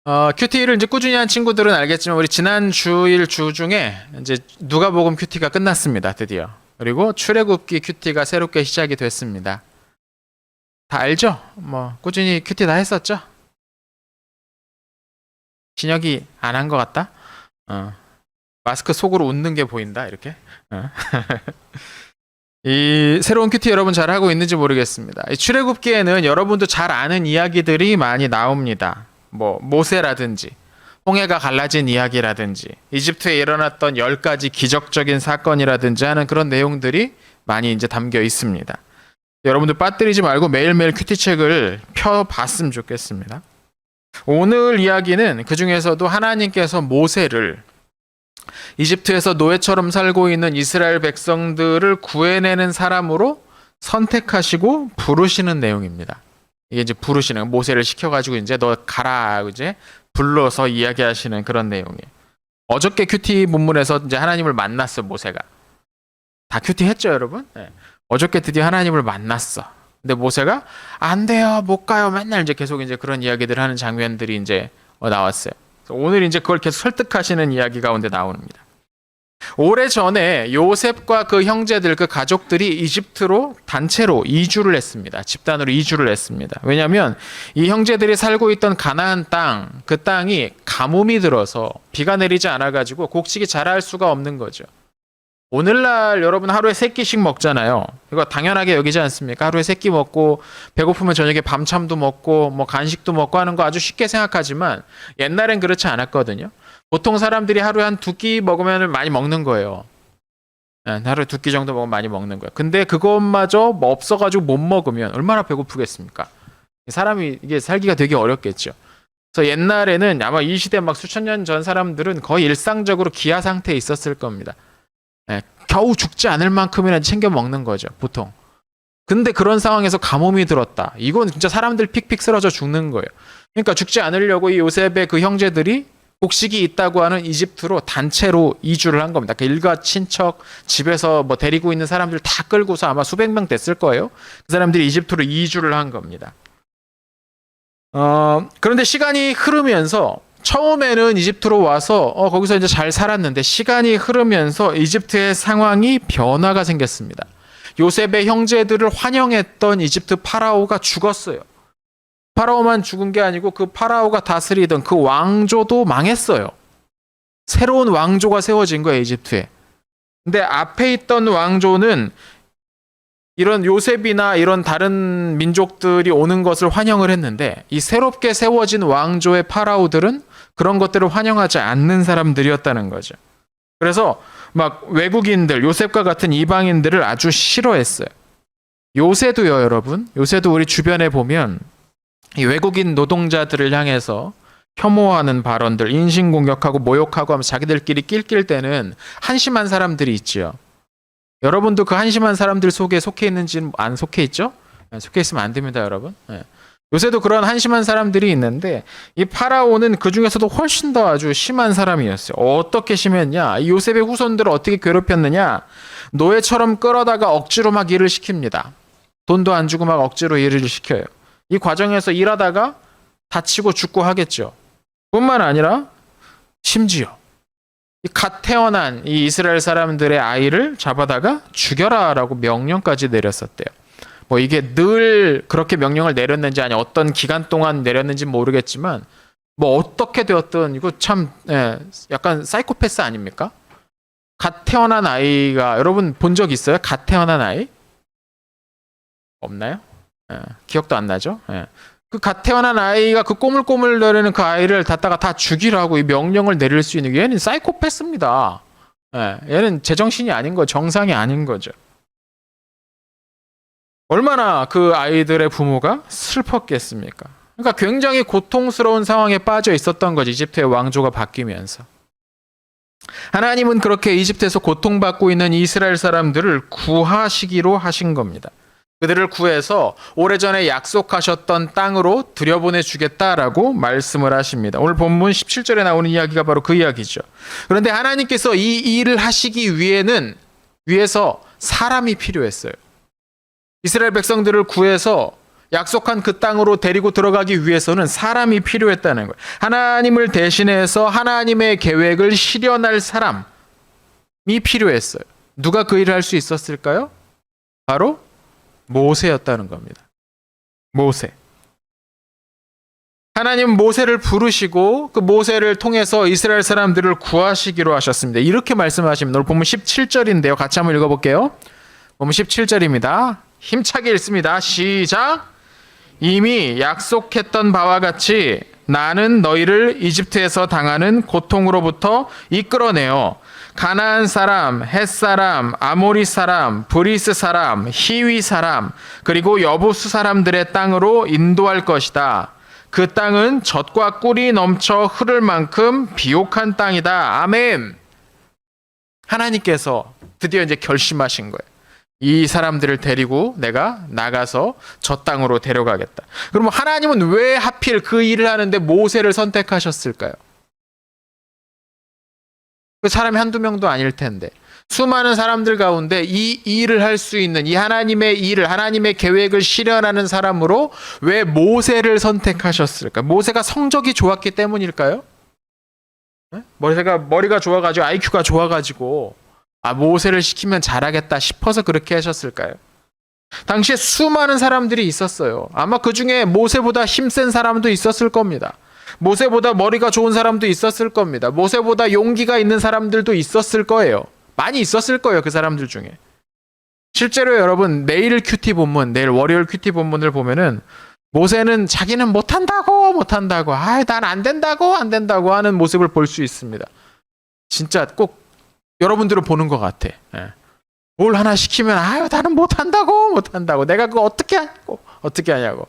큐티를 이제 꾸준히 한 친구들은 알겠지만 우리 지난 주일 주 중에 이제 누가복음 큐티가 끝났습니다. 드디어. 그리고 출애굽기 큐티가 새롭게 시작이 됐습니다. 다 알죠? 뭐 꾸준히 큐티 다 했었죠? 진혁이 안 한 것 같다? 마스크 속으로 웃는 게 보인다 이렇게. 이 새로운 큐티 여러분 잘 하고 있는지 모르겠습니다. 이 출애굽기에는 여러분도 잘 아는 이야기들이 많이 나옵니다. 뭐 모세라든지 홍해가 갈라진 이야기라든지 이집트에 일어났던 10가지 기적적인 사건이라든지 하는 그런 내용들이 많이 이제 담겨 있습니다. 여러분들 빠뜨리지 말고 매일매일 큐티책을 펴봤으면 좋겠습니다. 오늘 이야기는 그 중에서도 하나님께서 모세를 이집트에서 노예처럼 살고 있는 이스라엘 백성들을 구해내는 사람으로 선택하시고 부르시는 내용입니다. 이게 이제 부르시는 모세를 시켜가지고 이제 너 가라 이제 불러서 이야기하시는 그런 내용이에요. 어저께 큐티 본문에서 이제 하나님을 만났어 모세가. 다 큐티 했죠 여러분? 네. 어저께 드디어 하나님을 만났어. 근데 모세가 안 돼요 못 가요 맨날 이제 계속 이제 그런 이야기들을 하는 장면들이 이제 나왔어요. 오늘 이제 그걸 계속 설득하시는 이야기 가운데 나옵니다. 오래전에 요셉과 그 형제들, 그 가족들이 이집트로 단체로 이주를 했습니다. 집단으로 이주를 했습니다. 왜냐하면 이 형제들이 살고 있던 가나안 땅, 그 땅이 가뭄이 들어서 비가 내리지 않아가지고 곡식이 자랄 수가 없는 거죠. 오늘날 여러분 하루에 3끼씩 먹잖아요. 이거 당연하게 여기지 않습니까? 하루에 3끼 먹고 배고프면 저녁에 밤참도 먹고 뭐 간식도 먹고 하는 거 아주 쉽게 생각하지만 옛날엔 그렇지 않았거든요. 보통 사람들이 하루에 한 2끼 먹으면 많이 먹는 거예요. 하루에 2끼 정도 먹으면 많이 먹는 거예요. 근데 그것마저 뭐 없어가지고 못 먹으면 얼마나 배고프겠습니까? 사람이 이게 살기가 되게 어렵겠죠. 그래서 옛날에는 아마 이 시대 막 수천 년 전 사람들은 거의 일상적으로 기아 상태에 있었을 겁니다. 겨우 죽지 않을 만큼이나 챙겨 먹는 거죠, 보통. 근데 그런 상황에서 가뭄이 들었다. 이건 진짜 사람들 픽픽 쓰러져 죽는 거예요. 그러니까 죽지 않으려고 이 요셉의 그 형제들이 곡식이 있다고 하는 이집트로 단체로 이주를 한 겁니다. 그 일가 친척 집에서 뭐 데리고 있는 사람들 다 끌고서 아마 수백 명 됐을 거예요. 그 사람들이 이집트로 이주를 한 겁니다. 그런데 시간이 흐르면서 처음에는 이집트로 와서 거기서 이제 잘 살았는데 시간이 흐르면서 이집트의 상황이 변화가 생겼습니다. 요셉의 형제들을 환영했던 이집트 파라오가 죽었어요. 파라오만 죽은 게 아니고 그 파라오가 다스리던 그 왕조도 망했어요. 새로운 왕조가 세워진 거예요, 이집트에. 근데 앞에 있던 왕조는 이런 요셉이나 이런 다른 민족들이 오는 것을 환영을 했는데 이 새롭게 세워진 왕조의 파라오들은 그런 것들을 환영하지 않는 사람들이었다는 거죠. 그래서 막 외국인들, 요셉과 같은 이방인들을 아주 싫어했어요. 요새도요, 여러분. 요새도 우리 주변에 보면 이 외국인 노동자들을 향해서 혐오하는 발언들, 인신공격하고 모욕하고 하면서 자기들끼리 낄낄 때는 한심한 사람들이 있죠. 여러분도 그 한심한 사람들 속에 속해 있는지는 안 속해 있죠? 속해 있으면 안 됩니다, 여러분. 요새도 그런 한심한 사람들이 있는데 이 파라오는 그 중에서도 훨씬 더 아주 심한 사람이었어요. 어떻게 심했냐? 이 요셉의 후손들을 어떻게 괴롭혔느냐? 노예처럼 끌어다가 억지로 막 일을 시킵니다. 돈도 안 주고 막 억지로 일을 시켜요. 이 과정에서 일하다가 다치고 죽고 하겠죠. 뿐만 아니라 심지어 갓 태어난 이 이스라엘 사람들의 아이를 잡아다가 죽여라라고 명령까지 내렸었대요. 뭐 이게 늘 그렇게 명령을 내렸는지 아니 어떤 기간 동안 내렸는지 모르겠지만 뭐 어떻게 되었든 이거 참 약간 사이코패스 아닙니까? 갓 태어난 아이가 여러분 본 적 있어요? 갓 태어난 아이? 없나요? 기억도 안 나죠? 그 갓 태어난 아이가 그 꼬물꼬물거리는 그 아이를 갖다가 다 죽이라고 이 명령을 내릴 수 있는 게 얘는 사이코패스입니다. 얘는 제정신이 아닌 거, 정상이 아닌 거죠. 얼마나 그 아이들의 부모가 슬펐겠습니까? 그러니까 굉장히 고통스러운 상황에 빠져 있었던 거지, 이집트의 왕조가 바뀌면서. 하나님은 그렇게 이집트에서 고통받고 있는 이스라엘 사람들을 구하시기로 하신 겁니다. 그들을 구해서 오래전에 약속하셨던 땅으로 들여보내주겠다라고 말씀을 하십니다. 오늘 본문 17절에 나오는 이야기가 바로 그 이야기죠. 그런데 하나님께서 이 일을 하시기 위해서 사람이 필요했어요. 이스라엘 백성들을 구해서 약속한 그 땅으로 데리고 들어가기 위해서는 사람이 필요했다는 거예요. 하나님을 대신해서 하나님의 계획을 실현할 사람이 필요했어요. 누가 그 일을 할 수 있었을까요? 바로 모세였다는 겁니다. 모세. 하나님은 모세를 부르시고 그 모세를 통해서 이스라엘 사람들을 구하시기로 하셨습니다. 이렇게 말씀하십니다. 오늘 본문 17절인데요. 같이 한번 읽어볼게요. 본문 17절입니다. 힘차게 읽습니다. 시작! 이미 약속했던 바와 같이 나는 너희를 이집트에서 당하는 고통으로부터 이끌어내어 가나안 사람, 헷 사람, 아모리 사람, 브리스 사람, 히위 사람, 그리고 여부수 사람들의 땅으로 인도할 것이다. 그 땅은 젖과 꿀이 넘쳐 흐를 만큼 비옥한 땅이다. 아멘. 하나님께서 드디어 이제 결심하신 거예요. 이 사람들을 데리고 내가 나가서 저 땅으로 데려가겠다. 그럼 하나님은 왜 하필 그 일을 하는데 모세를 선택하셨을까요? 그 사람이 한두 명도 아닐 텐데 수많은 사람들 가운데 이 일을 할 수 있는 이 하나님의 일을 하나님의 계획을 실현하는 사람으로 왜 모세를 선택하셨을까? 모세가 성적이 좋았기 때문일까요? 머리가 좋아가지고 IQ가 좋아가지고 모세를 시키면 잘하겠다 싶어서 그렇게 하셨을까요? 당시에 수많은 사람들이 있었어요. 아마 그 중에 모세보다 힘센 사람도 있었을 겁니다. 모세보다 머리가 좋은 사람도 있었을 겁니다. 모세보다 용기가 있는 사람들도 있었을 거예요. 많이 있었을 거예요. 그 사람들 중에. 실제로 여러분 내일 큐티 본문, 내일 월요일 큐티 본문을 보면은 모세는 자기는 못한다고 난 안 된다고 하는 모습을 볼 수 있습니다. 진짜 꼭 여러분들은 보는 것 같아. 뭘 하나 시키면 나는 못한다고 내가 그거 어떻게 하냐고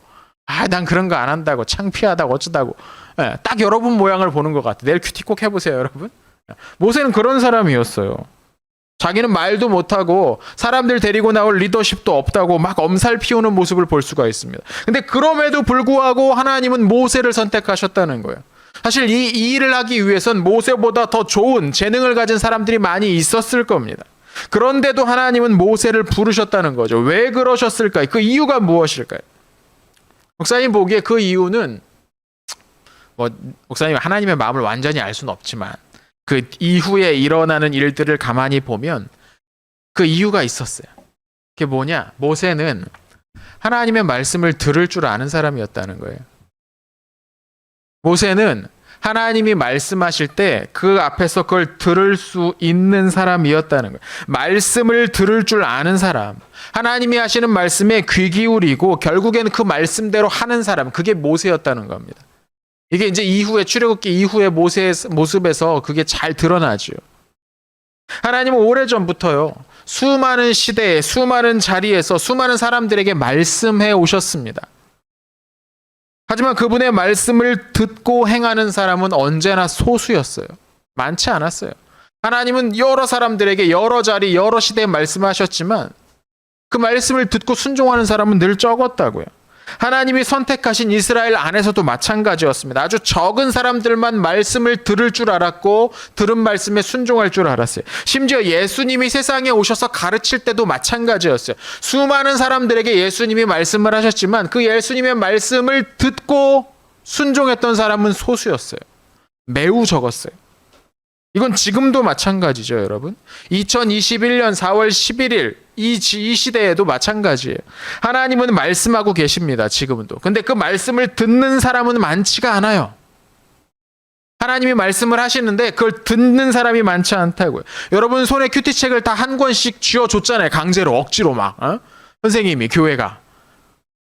난 그런 거 안 한다고 창피하다고 어쩌다고 딱 여러분 모양을 보는 것 같아. 내일 큐티 꼭 해보세요 여러분. 모세는 그런 사람이었어요. 자기는 말도 못하고 사람들 데리고 나올 리더십도 없다고 막 엄살 피우는 모습을 볼 수가 있습니다. 근데 그럼에도 불구하고 하나님은 모세를 선택하셨다는 거예요. 사실 이 일을 하기 위해선 모세보다 더 좋은 재능을 가진 사람들이 많이 있었을 겁니다. 그런데도 하나님은 모세를 부르셨다는 거죠. 왜 그러셨을까요? 그 이유가 무엇일까요? 목사님 보기에 그 이유는 목사님 하나님의 마음을 완전히 알 수는 없지만 그 이후에 일어나는 일들을 가만히 보면 그 이유가 있었어요. 그게 뭐냐? 모세는 하나님의 말씀을 들을 줄 아는 사람이었다는 거예요. 모세는 하나님이 말씀하실 때 그 앞에서 그걸 들을 수 있는 사람이었다는 거예요. 말씀을 들을 줄 아는 사람, 하나님이 하시는 말씀에 귀 기울이고 결국에는 그 말씀대로 하는 사람, 그게 모세였다는 겁니다. 이게 이제 이후에 출애굽기 이후의 모세의 모습에서 그게 잘 드러나죠. 하나님은 오래전부터요. 수많은 시대에 수많은 자리에서 수많은 사람들에게 말씀해 오셨습니다. 하지만 그분의 말씀을 듣고 행하는 사람은 언제나 소수였어요. 많지 않았어요. 하나님은 여러 사람들에게 여러 자리 여러 시대에 말씀하셨지만 그 말씀을 듣고 순종하는 사람은 늘 적었다고요. 하나님이 선택하신 이스라엘 안에서도 마찬가지였습니다. 아주 적은 사람들만 말씀을 들을 줄 알았고 들은 말씀에 순종할 줄 알았어요. 심지어 예수님이 세상에 오셔서 가르칠 때도 마찬가지였어요. 수많은 사람들에게 예수님이 말씀을 하셨지만 그 예수님의 말씀을 듣고 순종했던 사람은 소수였어요. 매우 적었어요. 이건 지금도 마찬가지죠, 여러분. 2021년 4월 11일 이 시대에도 마찬가지예요. 하나님은 말씀하고 계십니다, 지금도. 근데 그 말씀을 듣는 사람은 많지가 않아요. 하나님이 말씀을 하시는데 그걸 듣는 사람이 많지 않다고요. 여러분 손에 큐티책을 다 한 권씩 쥐어줬잖아요. 강제로, 억지로 막. 선생님이, 교회가.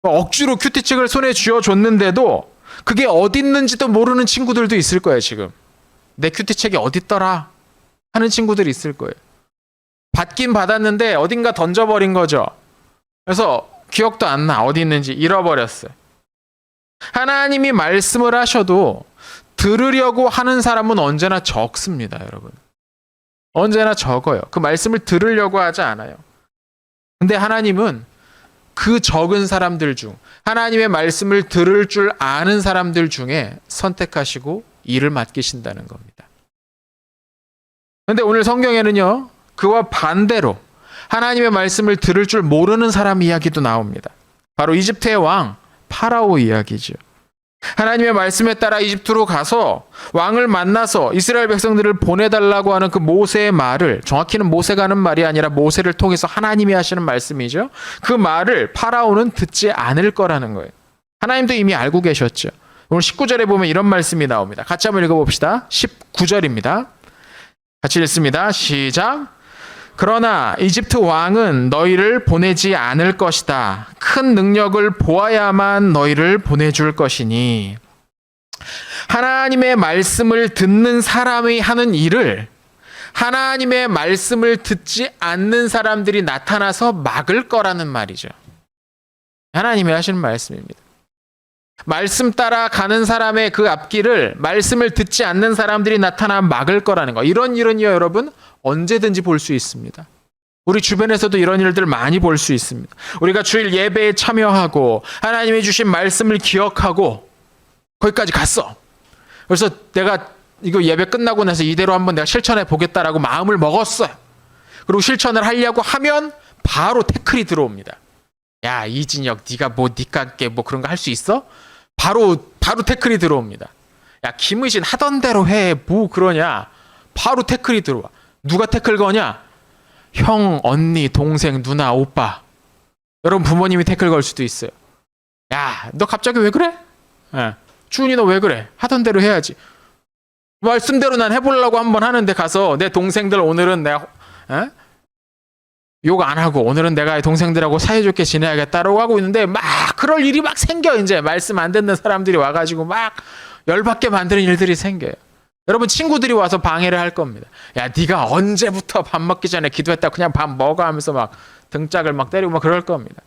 억지로 큐티책을 손에 쥐어줬는데도 그게 어디 있는지도 모르는 친구들도 있을 거예요, 지금. 내 큐티책이 어딨더라 하는 친구들이 있을 거예요. 받긴 받았는데 어딘가 던져버린 거죠. 그래서 기억도 안 나. 어디 있는지 잃어버렸어요. 하나님이 말씀을 하셔도 들으려고 하는 사람은 언제나 적습니다, 여러분. 언제나 적어요. 그 말씀을 들으려고 하지 않아요. 근데 하나님은 그 적은 사람들 중 하나님의 말씀을 들을 줄 아는 사람들 중에 선택하시고 일을 맡기신다는 겁니다. 그런데 오늘 성경에는요, 그와 반대로 하나님의 말씀을 들을 줄 모르는 사람 이야기도 나옵니다. 바로 이집트의 왕 파라오 이야기죠. 하나님의 말씀에 따라 이집트로 가서 왕을 만나서 이스라엘 백성들을 보내달라고 하는 그 모세의 말을, 정확히는 모세가 하는 말이 아니라 모세를 통해서 하나님이 하시는 말씀이죠. 그 말을 파라오는 듣지 않을 거라는 거예요. 하나님도 이미 알고 계셨죠. 오늘 19절에 보면 이런 말씀이 나옵니다. 같이 한번 읽어봅시다. 19절입니다. 같이 읽습니다. 시작. 그러나 이집트 왕은 너희를 보내지 않을 것이다. 큰 능력을 보아야만 너희를 보내줄 것이니. 하나님의 말씀을 듣는 사람이 하는 일을 하나님의 말씀을 듣지 않는 사람들이 나타나서 막을 거라는 말이죠. 하나님이 하시는 말씀입니다. 말씀 따라 가는 사람의 그 앞길을 말씀을 듣지 않는 사람들이 나타나 막을 거라는 거. 이런 일은요, 여러분, 언제든지 볼 수 있습니다. 우리 주변에서도 이런 일들 많이 볼 수 있습니다. 우리가 주일 예배에 참여하고 하나님이 주신 말씀을 기억하고 거기까지 갔어. 그래서 내가 이거 예배 끝나고 나서 이대로 한번 내가 실천해 보겠다라고 마음을 먹었어요. 그리고 실천을 하려고 하면 바로 태클이 들어옵니다. 야, 이진혁, 네가 뭐 니깎게 뭐 그런 거 할 수 있어? 바로 태클이 들어옵니다. 야, 김의진 하던 대로 해. 뭐 그러냐? 바로 태클이 들어와. 누가 태클 거냐? 형, 언니, 동생, 누나, 오빠. 여러분 부모님이 태클 걸 수도 있어요. 야, 너 갑자기 왜 그래? 주은이 너 왜 그래? 하던 대로 해야지. 말씀대로 난 해보려고 한번 하는데 가서 내 동생들 오늘은 내가 욕 안 하고 오늘은 내가 동생들하고 사이좋게 지내야겠다라고 하고 있는데 막 그럴 일이 막 생겨. 이제 말씀 안 듣는 사람들이 와가지고 막 열받게 만드는 일들이 생겨요. 여러분 친구들이 와서 방해를 할 겁니다. 야, 네가 언제부터 밥 먹기 전에 기도했다 그냥 밥 먹어 하면서 막 등짝을 막 때리고 막 그럴 겁니다.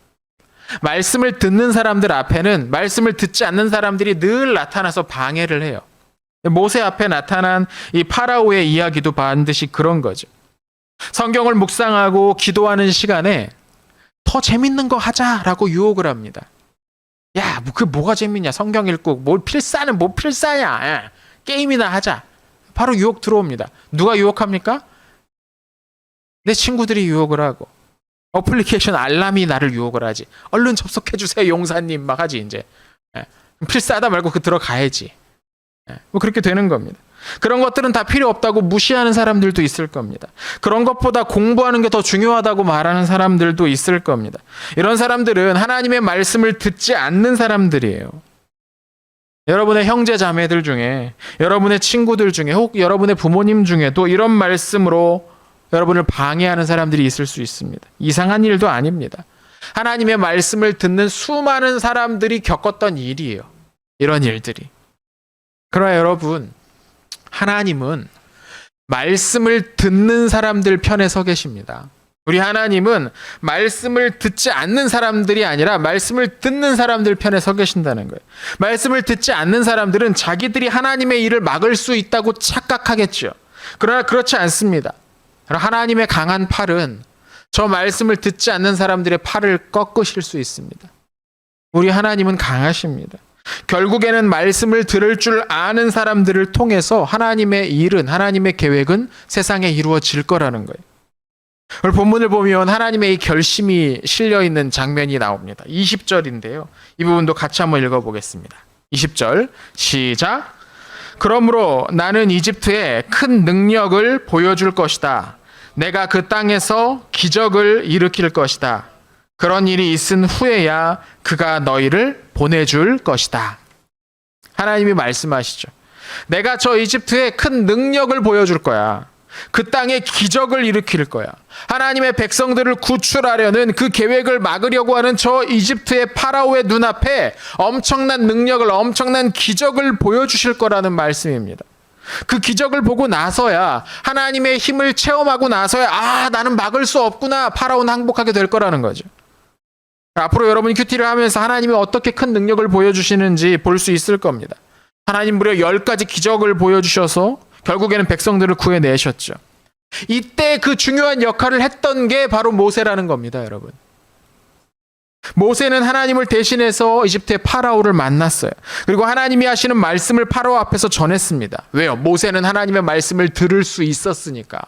말씀을 듣는 사람들 앞에는 말씀을 듣지 않는 사람들이 늘 나타나서 방해를 해요. 모세 앞에 나타난 이 파라오의 이야기도 반드시 그런 거죠. 성경을 묵상하고 기도하는 시간에 더 재밌는 거 하자라고 유혹을 합니다. 야, 그 뭐가 재밌냐? 성경 읽고 뭘 필사는 뭐 필사냐? 게임이나 하자. 바로 유혹 들어옵니다. 누가 유혹합니까? 내 친구들이 유혹을 하고 어플리케이션 알람이 나를 유혹을 하지. 얼른 접속해 주세요, 용사님 막 하지 이제. 필사하다 말고 그 들어가야지. 뭐 그렇게 되는 겁니다. 그런 것들은 다 필요 없다고 무시하는 사람들도 있을 겁니다. 그런 것보다 공부하는 게 더 중요하다고 말하는 사람들도 있을 겁니다. 이런 사람들은 하나님의 말씀을 듣지 않는 사람들이에요. 여러분의 형제 자매들 중에, 여러분의 친구들 중에, 혹 여러분의 부모님 중에도 이런 말씀으로 여러분을 방해하는 사람들이 있을 수 있습니다. 이상한 일도 아닙니다. 하나님의 말씀을 듣는 수많은 사람들이 겪었던 일이에요. 이런 일들이. 그러나 여러분, 하나님은 말씀을 듣는 사람들 편에 서 계십니다. 우리 하나님은 말씀을 듣지 않는 사람들이 아니라 말씀을 듣는 사람들 편에 서 계신다는 거예요. 말씀을 듣지 않는 사람들은 자기들이 하나님의 일을 막을 수 있다고 착각하겠죠. 그러나 그렇지 않습니다. 하나님의 강한 팔은 저 말씀을 듣지 않는 사람들의 팔을 꺾으실 수 있습니다. 우리 하나님은 강하십니다. 결국에는 말씀을 들을 줄 아는 사람들을 통해서 하나님의 일은, 하나님의 계획은 세상에 이루어질 거라는 거예요. 오늘 본문을 보면 하나님의 이 결심이 실려있는 장면이 나옵니다. 20절인데요. 이 부분도 같이 한번 읽어보겠습니다. 20절 시작. 그러므로 나는 이집트에 큰 능력을 보여줄 것이다. 내가 그 땅에서 기적을 일으킬 것이다. 그런 일이 있은 후에야 그가 너희를 보내줄 것이다. 하나님이 말씀하시죠. 내가 저 이집트에 큰 능력을 보여줄 거야. 그 땅에 기적을 일으킬 거야. 하나님의 백성들을 구출하려는 그 계획을 막으려고 하는 저 이집트의 파라오의 눈앞에 엄청난 능력을, 엄청난 기적을 보여주실 거라는 말씀입니다. 그 기적을 보고 나서야, 하나님의 힘을 체험하고 나서야, 아, 나는 막을 수 없구나, 파라오는 항복하게 될 거라는 거죠. 앞으로 여러분이 큐티를 하면서 하나님이 어떻게 큰 능력을 보여주시는지 볼 수 있을 겁니다. 하나님 무려 10가지 기적을 보여주셔서 결국에는 백성들을 구해내셨죠. 이때 그 중요한 역할을 했던 게 바로 모세라는 겁니다, 여러분. 모세는 하나님을 대신해서 이집트의 파라오를 만났어요. 그리고 하나님이 하시는 말씀을 파라오 앞에서 전했습니다. 왜요? 모세는 하나님의 말씀을 들을 수 있었으니까.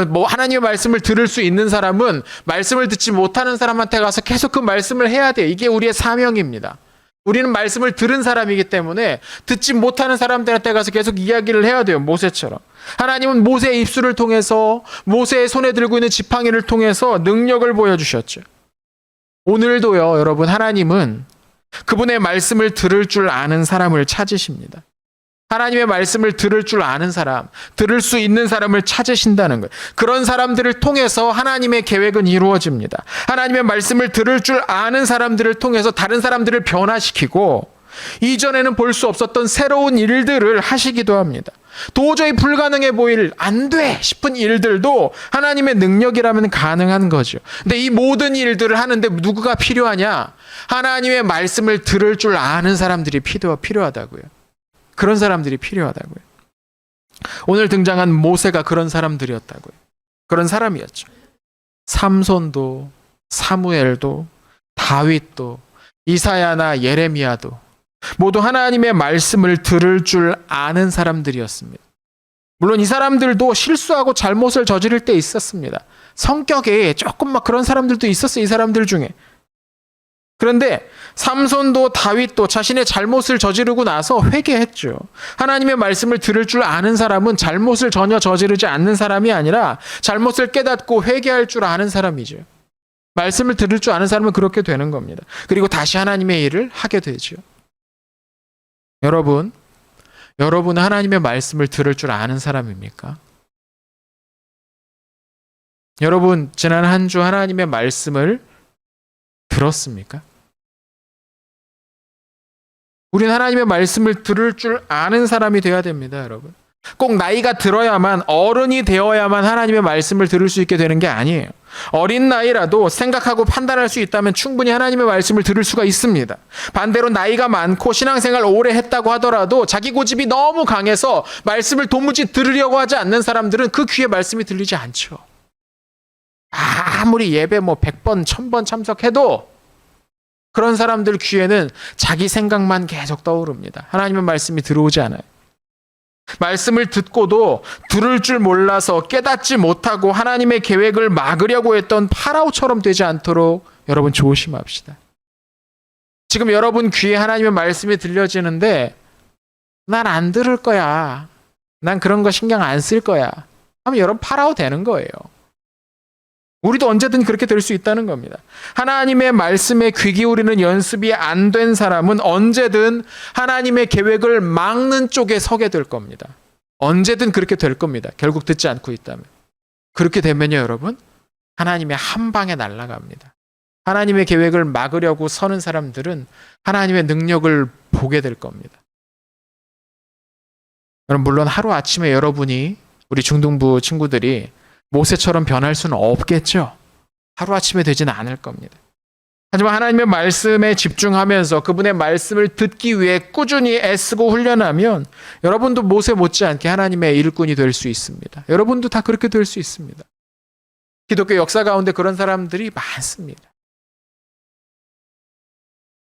뭐 하나님의 말씀을 들을 수 있는 사람은 말씀을 듣지 못하는 사람한테 가서 계속 그 말씀을 해야 돼요. 이게 우리의 사명입니다. 우리는 말씀을 들은 사람이기 때문에 듣지 못하는 사람들한테 가서 계속 이야기를 해야 돼요. 모세처럼. 하나님은 모세의 입술을 통해서, 모세의 손에 들고 있는 지팡이를 통해서 능력을 보여주셨죠. 오늘도요, 여러분, 하나님은 그분의 말씀을 들을 줄 아는 사람을 찾으십니다. 하나님의 말씀을 들을 줄 아는 사람, 들을 수 있는 사람을 찾으신다는 거예요. 그런 사람들을 통해서 하나님의 계획은 이루어집니다. 하나님의 말씀을 들을 줄 아는 사람들을 통해서 다른 사람들을 변화시키고 이전에는 볼 수 없었던 새로운 일들을 하시기도 합니다. 도저히 불가능해 보일 안 돼 싶은 일들도 하나님의 능력이라면 가능한 거죠. 근데 이 모든 일들을 하는데 누구가 필요하냐? 하나님의 말씀을 들을 줄 아는 사람들이 필요하다고요. 그런 사람들이 필요하다고요. 오늘 등장한 모세가 그런 사람들이었다고요. 그런 사람이었죠. 삼손도, 사무엘도, 다윗도, 이사야나 예레미야도 모두 하나님의 말씀을 들을 줄 아는 사람들이었습니다. 물론 이 사람들도 실수하고 잘못을 저지를 때 있었습니다. 성격에 조금 막 그런 사람들도 있었어요. 이 사람들 중에. 그런데 삼손도 다윗도 자신의 잘못을 저지르고 나서 회개했죠. 하나님의 말씀을 들을 줄 아는 사람은 잘못을 전혀 저지르지 않는 사람이 아니라 잘못을 깨닫고 회개할 줄 아는 사람이죠. 말씀을 들을 줄 아는 사람은 그렇게 되는 겁니다. 그리고 다시 하나님의 일을 하게 되죠. 여러분은 하나님의 말씀을 들을 줄 아는 사람입니까? 여러분, 지난 한 주 하나님의 말씀을 들었습니까? 우리는 하나님의 말씀을 들을 줄 아는 사람이 되어야 됩니다, 여러분. 꼭 나이가 들어야만, 어른이 되어야만 하나님의 말씀을 들을 수 있게 되는 게 아니에요. 어린 나이라도 생각하고 판단할 수 있다면 충분히 하나님의 말씀을 들을 수가 있습니다. 반대로 나이가 많고 신앙생활 오래 했다고 하더라도 자기 고집이 너무 강해서 말씀을 도무지 들으려고 하지 않는 사람들은 그 귀에 말씀이 들리지 않죠. 아무리 예배 100번, 1000번 참석해도 그런 사람들 귀에는 자기 생각만 계속 떠오릅니다. 하나님의 말씀이 들어오지 않아요. 말씀을 듣고도 들을 줄 몰라서 깨닫지 못하고 하나님의 계획을 막으려고 했던 파라오처럼 되지 않도록 여러분 조심합시다. 지금 여러분 귀에 하나님의 말씀이 들려지는데 난 안 들을 거야. 난 그런 거 신경 안 쓸 거야. 하면 여러분 파라오 되는 거예요. 우리도 언제든 그렇게 될 수 있다는 겁니다. 하나님의 말씀에 귀 기울이는 연습이 안 된 사람은 언제든 하나님의 계획을 막는 쪽에 서게 될 겁니다. 언제든 그렇게 될 겁니다. 결국 듣지 않고 있다면. 그렇게 되면요, 여러분, 하나님의 한 방에 날아갑니다. 하나님의 계획을 막으려고 서는 사람들은 하나님의 능력을 보게 될 겁니다. 물론 하루아침에 여러분이, 우리 중등부 친구들이 모세처럼 변할 수는 없겠죠. 하루아침에 되지는 않을 겁니다. 하지만 하나님의 말씀에 집중하면서 그분의 말씀을 듣기 위해 꾸준히 애쓰고 훈련하면 여러분도 모세 못지않게 하나님의 일꾼이 될 수 있습니다. 여러분도 다 그렇게 될 수 있습니다. 기독교 역사 가운데 그런 사람들이 많습니다.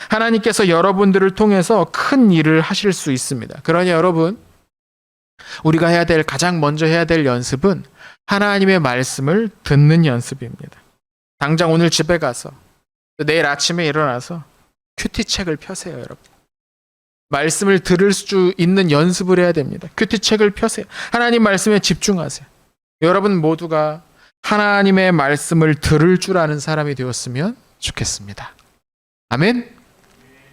하나님께서 여러분들을 통해서 큰 일을 하실 수 있습니다. 그러니 여러분, 우리가 가장 먼저 해야 될 연습은 하나님의 말씀을 듣는 연습입니다. 당장 오늘 집에 가서 내일 아침에 일어나서 큐티책을 펴세요, 여러분. 말씀을 들을 수 있는 연습을 해야 됩니다. 큐티책을 펴세요. 하나님 말씀에 집중하세요. 여러분 모두가 하나님의 말씀을 들을 줄 아는 사람이 되었으면 좋겠습니다. 아멘.